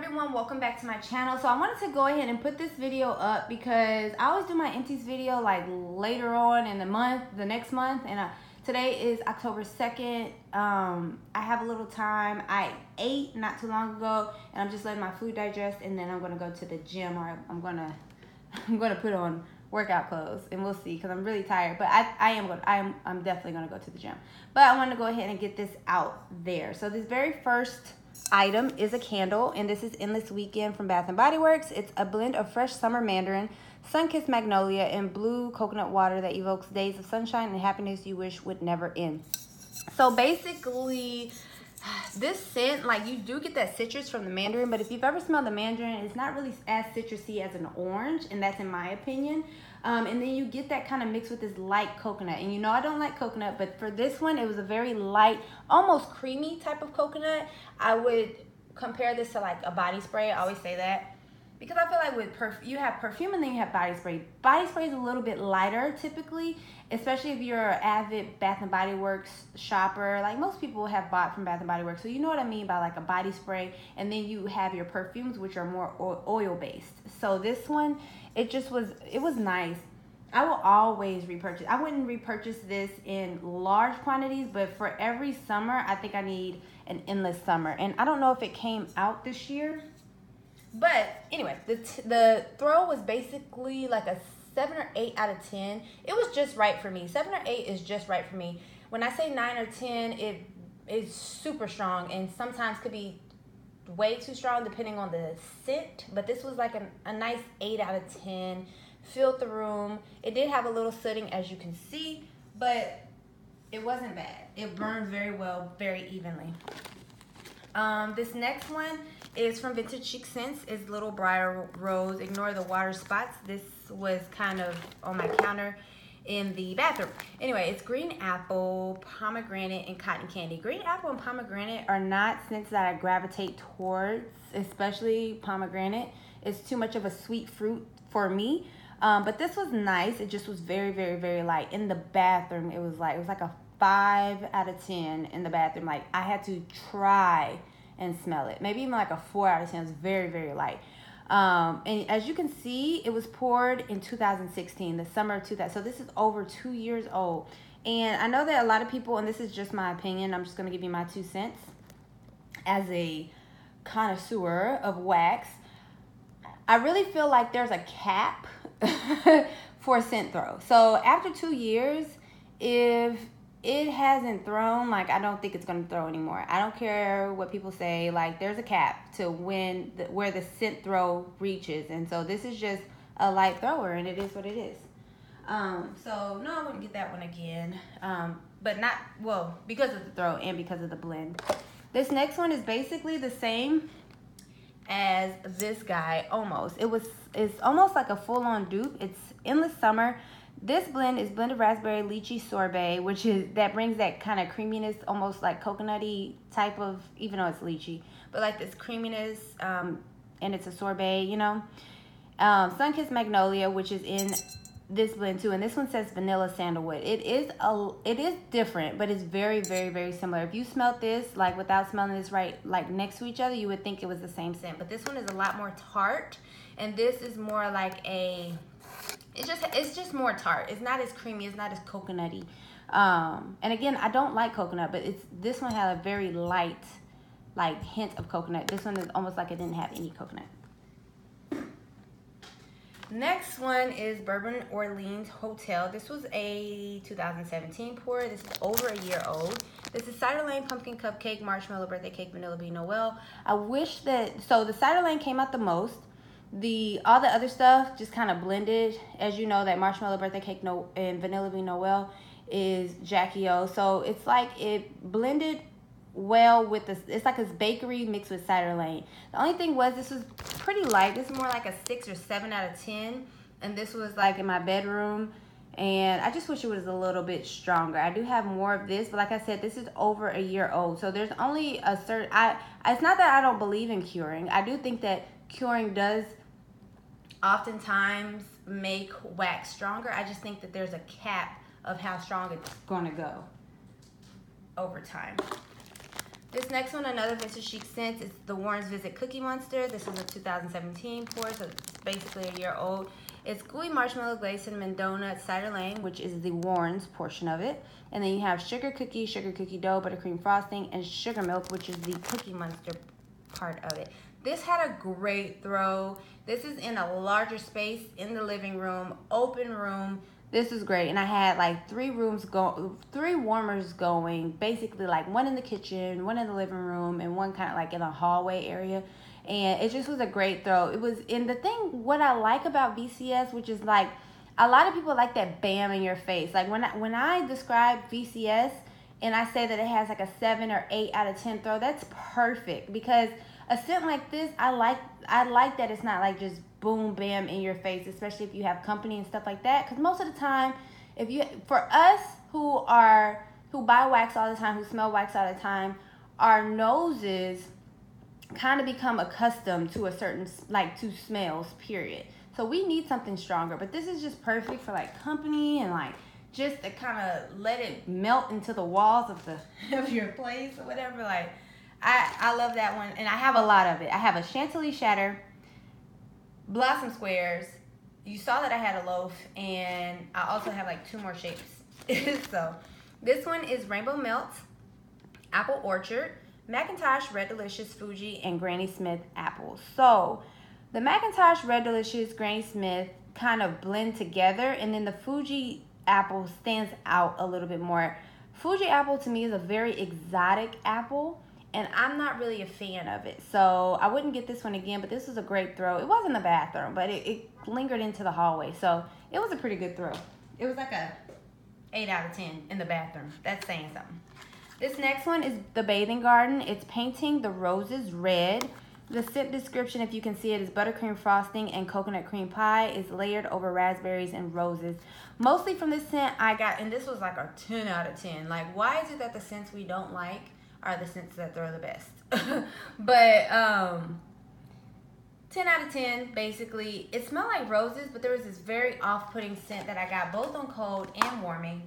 everyone, welcome back to my channel. So I wanted to go ahead and put this video up because I always do my empties video like later on in the month, the next month, and today is October 2nd. I have a little time. I ate not too long ago and I'm just letting my food digest, and then I'm gonna go to the gym, or I'm gonna put on workout clothes and we'll see, because I'm really tired. But I'm definitely gonna go to the gym. But I want to go ahead and get this out there. So this very first item is a candle, and this is Endless Weekend from Bath & Body Works. It's a blend of fresh summer mandarin, sun-kissed magnolia, and blue coconut water that evokes days of sunshine and happiness you wish would never end. So basically, this scent, like, you do get that citrus from the mandarin, but if you've ever smelled the mandarin, it's not really as citrusy as an orange, and that's in my opinion. And then you get that kind of mixed with this light coconut. And you know I don't like coconut, but for this one, it was a very light, almost creamy type of coconut. I would compare this to like a body spray. I always say that, because I feel like with you have perfume and then you have body spray. Body spray is a little bit lighter typically, especially if you're an avid Bath & Body Works shopper. Like, most people have bought from Bath & Body Works, so you know what I mean by like a body spray. And then you have your perfumes, which are more oil based. So this one, it was nice. I will always repurchase. I wouldn't repurchase this in large quantities, but for every summer, I think I need an Endless Summer. And I don't know if it came out this year. But anyway, the throw was basically like a 7 or 8 out of 10. It was just right for me. 7 or 8 is just right for me. When I say 9 or 10, it is super strong, and sometimes could be way too strong depending on the scent. But this was like a nice 8 out of 10. Filled the room. It did have a little sooting, as you can see, but it wasn't bad. It burned very well, very evenly. This next one is from Vintage Chic Scents. Is Little Briar Rose. Ignore the water spots. This was kind of on my counter in the bathroom. Anyway, it's green apple, pomegranate, and cotton candy. Green apple and pomegranate are not scents that I gravitate towards, especially pomegranate. It's too much of a sweet fruit for me. But this was nice. It just was very, very, very light. In the bathroom, it was like a 5 out of 10 in the bathroom. Like, I had to try and smell it. Maybe even like a 4 out of 10. It was very, very light. And as you can see, it was poured in 2016, the summer of 2000. So this is over 2 years old. And I know that a lot of people, and this is just my opinion, I'm just going to give you my 2 cents as a connoisseur of wax. I really feel like there's a cap for a scent throw. So after 2 years, if it hasn't thrown, like, I don't think it's going to throw anymore. I don't care what people say. Like, there's a cap to where the scent throw reaches. And so this is just a light thrower, and it is what it is. So no, I wouldn't get that one again. But not, well, because of the throw and because of the blend. This next one is basically the same as this guy, almost. It's almost like a full-on dupe. It's Endless Summer. This blend is blended raspberry lychee sorbet, that brings that kind of creaminess, almost like coconutty type of, even though it's lychee, but like this creaminess, and it's a sorbet, you know. Sun-kissed magnolia, which is in this blend too, and this one says vanilla sandalwood. It is different, but it's very, very, very similar. If you smelled this, like, without smelling this right, like, next to each other, you would think it was the same scent. But this one is a lot more tart, and this is more like it's just more tart. It's not as creamy. It's not as coconutty. And again, I don't like coconut, but this one had a very light, like, hint of coconut. This one is almost like it didn't have any coconut. Next one is Bourbon Orleans Hotel. This was a 2017 pour. This is over a year old. This is Cider Lane Pumpkin Cupcake, Marshmallow Birthday Cake, Vanilla Bean Noel. I wish that, so the Cider Lane came out the most. All the other stuff just kind of blended. As you know, that Marshmallow Birthday Cake and Vanilla Bean Noel is Jackie O. So it's like it blended well with this. It's like this bakery mixed with Cider Lane. The only thing was, this was pretty light. This is more like a 6 or 7 out of 10, and this was like in my bedroom, and I just wish it was a little bit stronger. I do have more of this, but like I said, this is over a year old, so there's only a certain, it's not that I don't believe in curing. I do think that curing does oftentimes make wax stronger. I just think that there's a cap of how strong it's going to go over time. This next one, another Vintage Chic scent, is the Warren's Visit Cookie Monster. This is a 2017 pour, so it's basically a year old. It's gooey marshmallow glazed cinnamon donut cider lane, which is the Warren's portion of it. And then you have sugar cookie dough, buttercream frosting, and sugar milk, which is the Cookie Monster part of it. This had a great throw. This is in a larger space in the living room, open room. This is great. And I had like three warmers going, basically like one in the kitchen, one in the living room, and one kind of like in a hallway area. And it just was a great throw. It was, and the thing, what I like about VCS, which is like, a lot of people like that bam in your face. Like when I describe VCS and I say that it has like a 7 or 8 out of 10 throw, that's perfect, because a scent like this, I like that it's not like just boom, bam in your face, especially if you have company and stuff like that. Because most of the time, for us who buy wax all the time, who smell wax all the time, our noses kind of become accustomed to a certain, like, to smells, period. So we need something stronger. But this is just perfect for like company and like just to kind of let it melt into the walls of your place or whatever. Like, I love that one, and I have a lot of it. I have a Chantilly Shatter, Blossom Squares. You saw that I had a loaf, and I also have like 2 more shapes. So this one is Rainbow Melt, Apple Orchard, Macintosh, Red Delicious, Fuji, and Granny Smith apples. So the Macintosh, Red Delicious, Granny Smith kind of blend together, and then the Fuji apple stands out a little bit more. Fuji apple to me is a very exotic apple, and I'm not really a fan of it. So I wouldn't get this one again, but this was a great throw. It wasn't a bad throw, but it lingered into the hallway. So it was a pretty good throw. It was like a 8 out of 10 in the bathroom. That's saying something. This next one is the Bathing Garden. It's Painting the Roses Red. The scent description, if you can see it, is buttercream frosting and coconut cream pie. It's layered over raspberries and roses. Mostly from this scent I got, and this was like a 10 out of 10. Like, why is it that the scents we don't like are the scents that they're the best? But 10 out of 10, basically. It smelled like roses, but there was this very off-putting scent that I got both on cold and warming.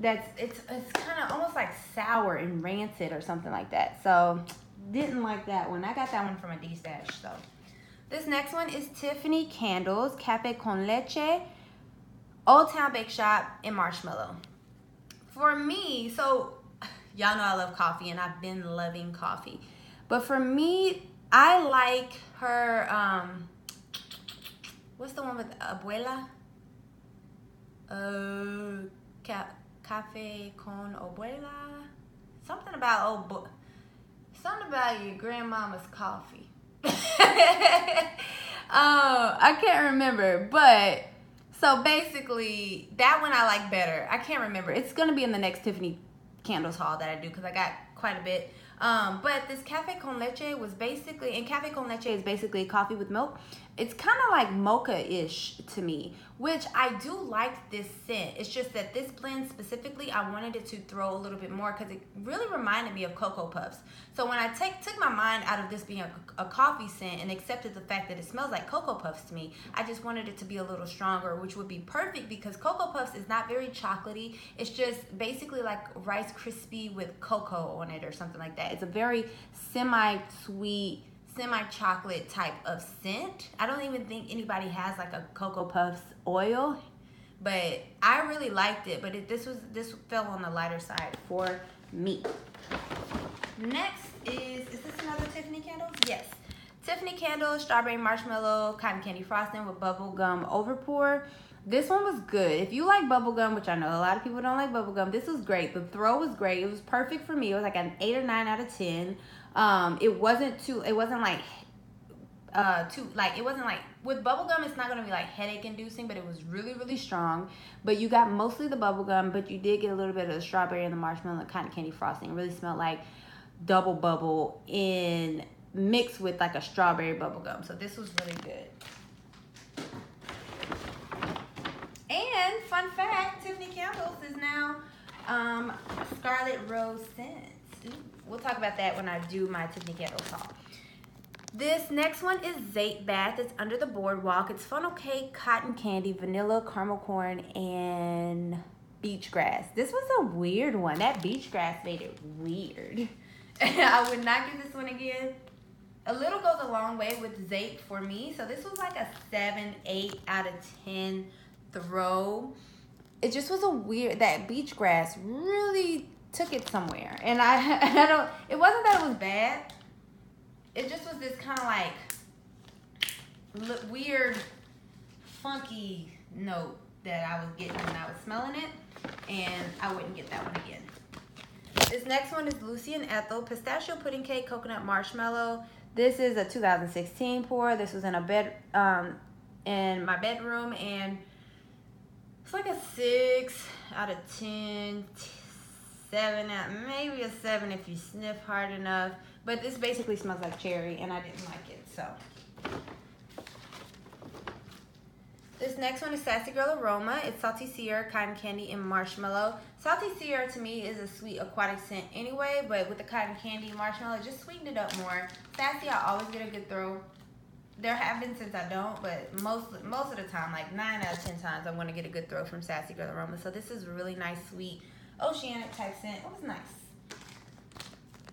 It's kind of almost like sour and rancid or something like that. So didn't like that one. I got that one from a D-stash. So this next one is Tiffany Candles, Cafe con Leche, Old Town Bake Shop, and Marshmallow. For me, so y'all know I love coffee, and I've been loving coffee. But for me, I like her, what's the one with Abuela? Cafe con Abuela? Something about your grandmama's coffee. I can't remember, but so basically that one I like better. I can't remember. It's gonna be in the next Tiffany Candles haul that I do, because I got quite a bit. But this Cafe con Leche was basically, and Cafe con Leche is basically coffee with milk. It's kind of like mocha-ish to me, which I do like this scent. It's just that this blend specifically, I wanted it to throw a little bit more, because it really reminded me of Cocoa Puffs. So when I took my mind out of this being a coffee scent and accepted the fact that it smells like Cocoa Puffs to me, I just wanted it to be a little stronger, which would be perfect, because Cocoa Puffs is not very chocolatey. It's just basically like Rice Krispie with cocoa on it or something like that. It's a very semi-sweet, semi-chocolate type of scent. I don't even think anybody has like a Cocoa Puffs oil, but I really liked it. But this fell on the lighter side for me. Next is this another Tiffany Candles? Yes. Tiffany Candles, Strawberry Marshmallow, Cotton Candy Frosting with Bubblegum Overpour. This one was good. If you like bubblegum, which I know a lot of people don't like bubblegum, this was great. The throw was great. It was perfect for me. It was like an 8 or 9 out of 10. It wasn't like with bubblegum, it's not going to be like headache inducing, but it was really, really strong. But you got mostly the bubblegum, but you did get a little bit of the strawberry and the marshmallow and the cotton candy frosting. It really smelled like double bubble mixed with like a strawberry bubblegum. So this was really good. And fun fact, Tiffany Candles is now Scarlet Rose scents. Ooh, we'll talk about that when I do my Tiffany Candles haul. This next one is Zate Bath. It's Under the Boardwalk. It's funnel cake, cotton candy, vanilla, caramel corn, and beach grass. This was a weird one. That beach grass made it weird. I would not get this one again. A little goes a long way with Zake for me. So this was like a 7, 8 out of 10 throw. It just was a weird, that beach grass really took it somewhere. And I don't, it wasn't that it was bad. It just was this kind of like weird, funky note that I was getting when I was smelling it. And I wouldn't get that one again. This next one is Lucy and Ethel Pistachio Pudding Cake Coconut Marshmallow. This is a 2016 pour. This was in a bed, in my bedroom, and it's like a 6 out of 10, 7 out, maybe a 7 if you sniff hard enough. But this basically smells like cherry, and I didn't like it, so. This next one is Sassy Girl Aroma. It's Salty Sierra, Cotton Candy, and Marshmallow. Salty Sierra to me is a sweet aquatic scent anyway, but with the cotton candy marshmallow, it just sweetened it up more. Sassy, I always get a good throw. There have been since I don't, but most of the time, like 9 out of 10 times, I'm gonna get a good throw from Sassy Girl Aroma. So this is a really nice, sweet, oceanic type scent. It was nice.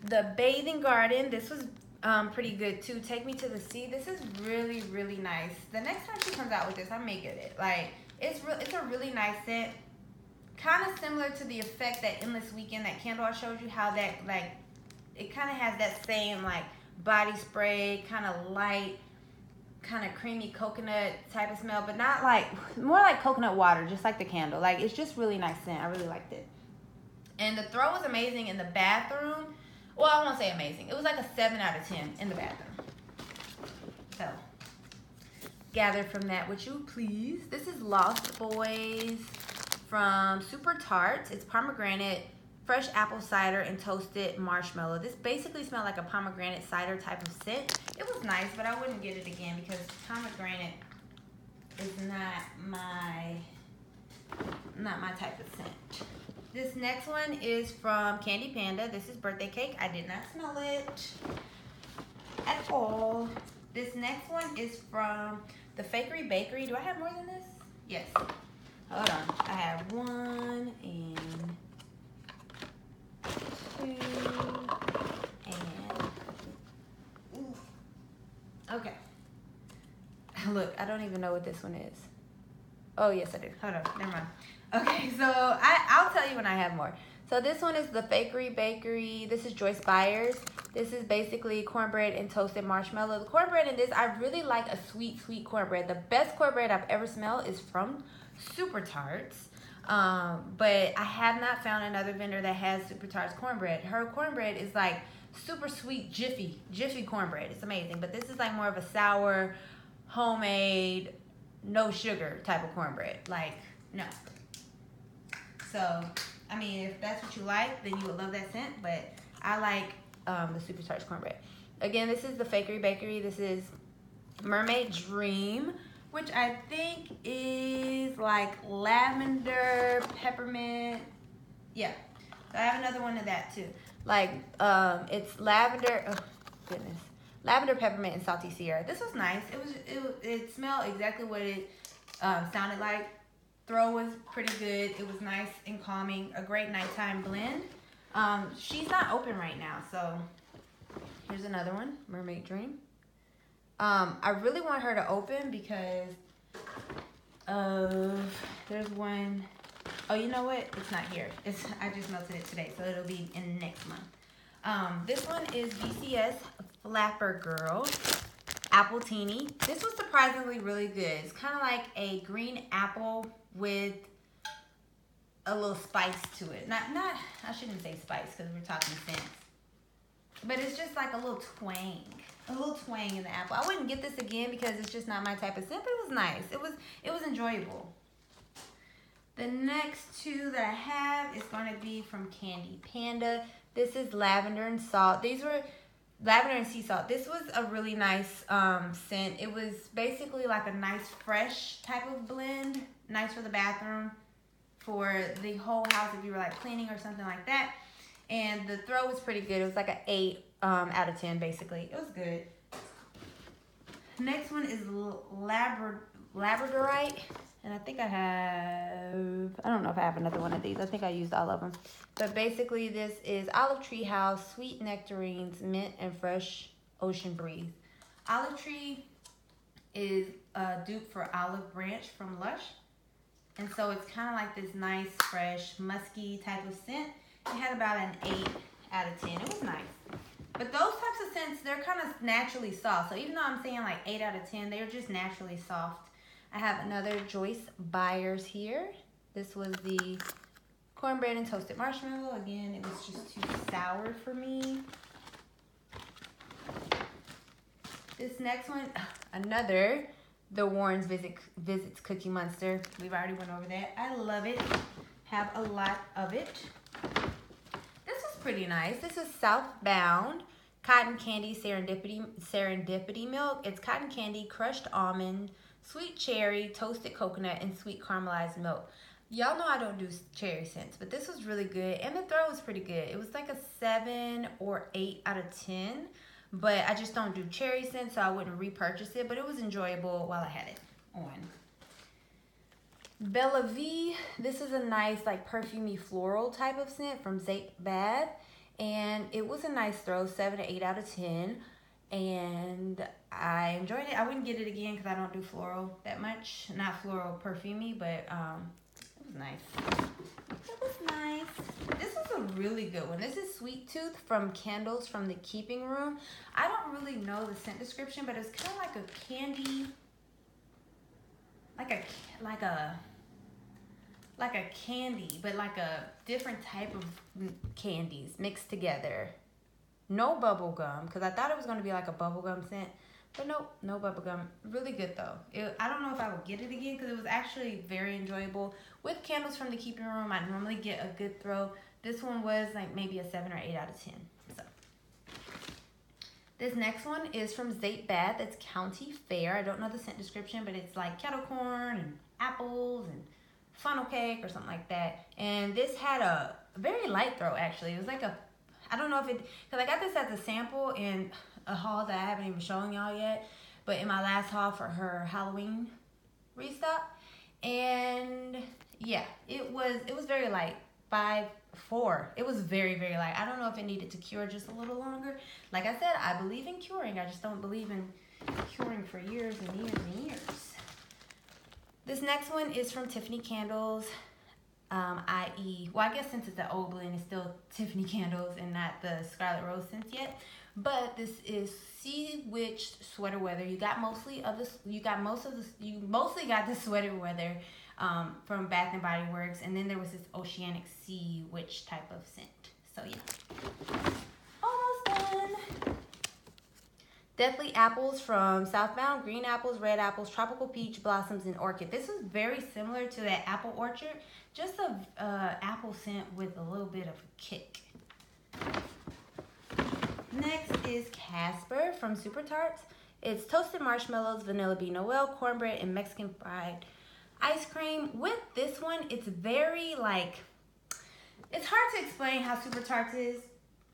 The Bathing Garden, this was pretty good too. Take Me to the Sea. This is really, really nice. The next time she comes out with this, I may get it. Like, it's a really nice scent. Kind of similar to the effect that Endless Weekend, that candle I showed you, how that, like, it kind of has that same, like, body spray, kind of light, kind of creamy coconut type of smell, but not like, more like coconut water, just like the candle. Like, it's just really nice scent. I really liked it. And the throw was amazing in the bathroom. Well, I won't say amazing. It was like a 7 out of 10 in the bathroom. So, gather from that what you please. This is Lost Boys from Super Tarts. It's pomegranate, fresh apple cider, and toasted marshmallow. This basically smelled like a pomegranate cider type of scent. It was nice, but I wouldn't get it again because pomegranate is not my type of scent. This next one is from Candy Panda. This is Birthday Cake. I did not smell it at all. This next one is from the Fakery Bakery. Do I have more than this? Yes. Hold on. I have 1 and 2 and... Ooh. Okay. Look, I don't even know what this one is. Oh, yes, I do. Hold on. Never mind. Okay, so I'll tell you when I have more. So this one is the Fakery Bakery. This is Joyce Byers. This is basically cornbread and toasted marshmallow. The cornbread in this, I really like a sweet, sweet cornbread. The best cornbread I've ever smelled is from Super Tarts. But I have not found another vendor that has Super Tarts cornbread. Her cornbread is like super sweet Jiffy cornbread. It's amazing. But this is like more of a sour, homemade, no sugar type of cornbread. Like, no. So, I mean, if that's what you like, then you would love that scent. But I like the Super Tarts cornbread. Again, this is the Fakery Bakery. This is Mermaid Dream, which I think is like lavender, peppermint. Yeah. So I have another one of that too. Like, it's lavender. Oh, goodness. Lavender, peppermint, and salty Sierra. This was nice. It smelled exactly what it sounded like. Throw was pretty good. It was nice and calming. A great nighttime blend. She's not open right now, so here's another one, Mermaid Dream. I really want her to open because there's one. Oh, you know what? It's not here. I just melted it today, so it'll be in next month. This one is VCS Flapper Girl Apple Teeny. This was surprisingly really good. It's kind of like a green apple with a little spice to it. Not I shouldn't say spice because we're talking scents. But it's just like a little twang. A little twang in the apple. I wouldn't get this again because it's just not my type of scent, but it was nice. It was enjoyable. The next two that I have is going to be from Candy Panda. This is Lavender and Salt. These were Lavender and Sea Salt. This was a really nice scent. It was basically like a nice fresh type of blend. Nice for the bathroom, for the whole house if you were like cleaning or something like that. And the throw was pretty good. It was like an 8 out of 10 basically. It was good. Next one is Labradorite. And I think I don't know if I have another one of these. I think I used all of them. But basically this is Olive Tree House, Sweet Nectarines, Mint, and Fresh Ocean Breeze. Olive Tree is a dupe for Olive Branch from Lush. And so it's kind of like this nice, fresh, musky type of scent. It had about an 8 out of 10. It was nice. But those types of scents, they're kind of naturally soft. So even though I'm saying like 8 out of 10, they're just naturally soft. I have another Joyce Byers here. This was the cornbread and toasted marshmallow. Again, it was just too sour for me. This next one, another The Warren's Visits Cookie Monster. We've already went over that. I love it. Have a lot of it. This was pretty nice. This is Southbound Cotton Candy Serendipity Milk. It's cotton candy, crushed almond, sweet cherry, toasted coconut, and sweet caramelized milk. Y'all know I don't do cherry scents, but this was really good. And the throw was pretty good. It was like a 7 or 8 out of 10. But I just don't do cherry scents, so I wouldn't repurchase it. But it was enjoyable while I had it on. Bella V. This is a nice, like, perfumey floral type of scent from Zape Bad. And it was a nice throw, 7 to 8 out of 10. And I enjoyed it. I wouldn't get it again because I don't do floral that much. Not floral perfumey, but it was nice. It was nice. This was a really good one. This is Sweet Tooth from Candles from the Keeping Room. I don't really know the scent description, but it's kind of like a candy, like a candy, but like a different type of candies mixed together. No bubble gum, because I thought it was going to be like a bubble gum scent. But nope, no bubble gum. Really good though. I don't know if I would get it again because it was actually very enjoyable. With Candles from the Keeping Room, I normally get a good throw. This one was like maybe a 7 or 8 out of 10. So this next one is from Zape Bath. It's County Fair. I don't know the scent description, but it's like kettle corn and apples and funnel cake or something like that. And this had a very light throw actually. It was like I don't know if it, because I got this as a sample in a haul that I haven't even shown y'all yet, but in my last haul for her Halloween restock. And yeah, it was very light. 5.4. It was very, very light. I don't know if it needed to cure just a little longer. Like I said, I believe in curing. I just don't believe in curing for years and years and years. This next one is from Tiffany Candles. I.e., well, I guess since it's an old blend, it's still Tiffany Candles and not the Scarlet Rose scents yet. But this is Sea Witch Sweater Weather. You mostly got the Sweater Weather from Bath and Body Works, and then there was this Oceanic Sea Witch type of scent. So yeah, almost done. Deathly Apples from Southbound, green apples, red apples, tropical peach, blossoms, and orchid. This is very similar to that apple orchard, just a apple scent with a little bit of a kick. Next is Casper from Super Tarts. It's toasted marshmallows, vanilla bean Noel, cornbread, and Mexican fried ice cream. With this one, it's very like, it's hard to explain how Super Tarts is,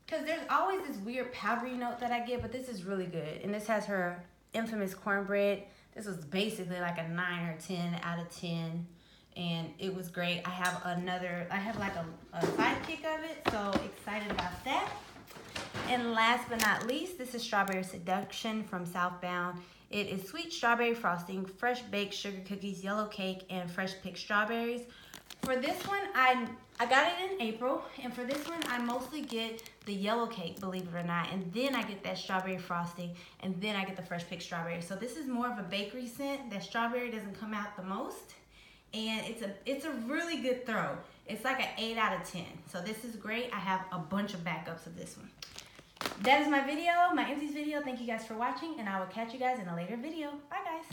because there's always this weird powdery note that I get, but this is really good. And this has her infamous cornbread. This was basically like a 9 or 10 out of 10. And it was great. I have like a sidekick of it, so excited about that. And last but not least, this is Strawberry Seduction from Southbound. It is sweet strawberry frosting, fresh baked sugar cookies, yellow cake, and fresh picked strawberries. For this one, I got it in April, and for this one, I mostly get the yellow cake, believe it or not, and then I get that strawberry frosting, and then I get the fresh picked strawberry. So this is more of a bakery scent. That strawberry doesn't come out the most, and it's a really good throw. It's like an 8 out of 10. So this is great. I have a bunch of backups of this one. That is my video, my Empties video. Thank you guys for watching, and I will catch you guys in a later video. Bye, guys.